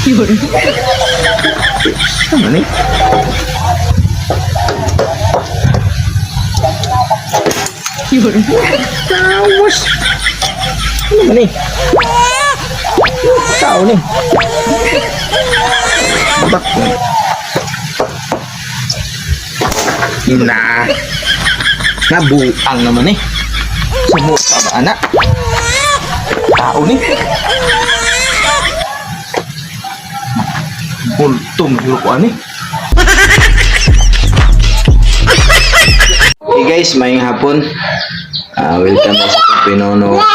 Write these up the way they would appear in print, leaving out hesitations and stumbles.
Yun. Ano ni? Yun. Tawas. Ano ba ni? Tao ni. Bak. Ina. Nabuang naman eh. Sumuka ba anak? Tao ni. Bultong ko ani. Hey guys, mayong hapon. Welcome sa Pinono Vlog.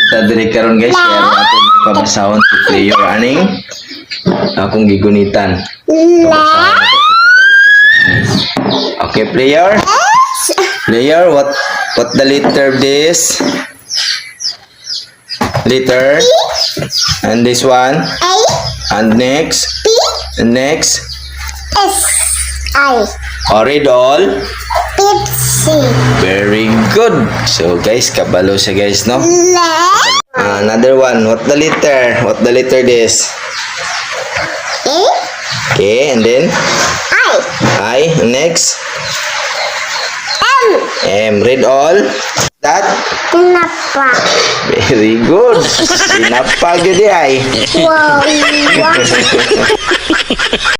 Punta diri karon guys, kaya natin may pabasahon si Player aning akong gigunitan. Okay, Player. Player, what the letter this? Letter. And this one. And next. And next. S-I. Read all. Pepsi. Very good. So guys, kabalo siya guys, no? Another one. What the letter? What the letter this? A. Okay, and then I. I. Next. M. Read all. That. Tinapa. Very good. Sinapag yun ay. Wow.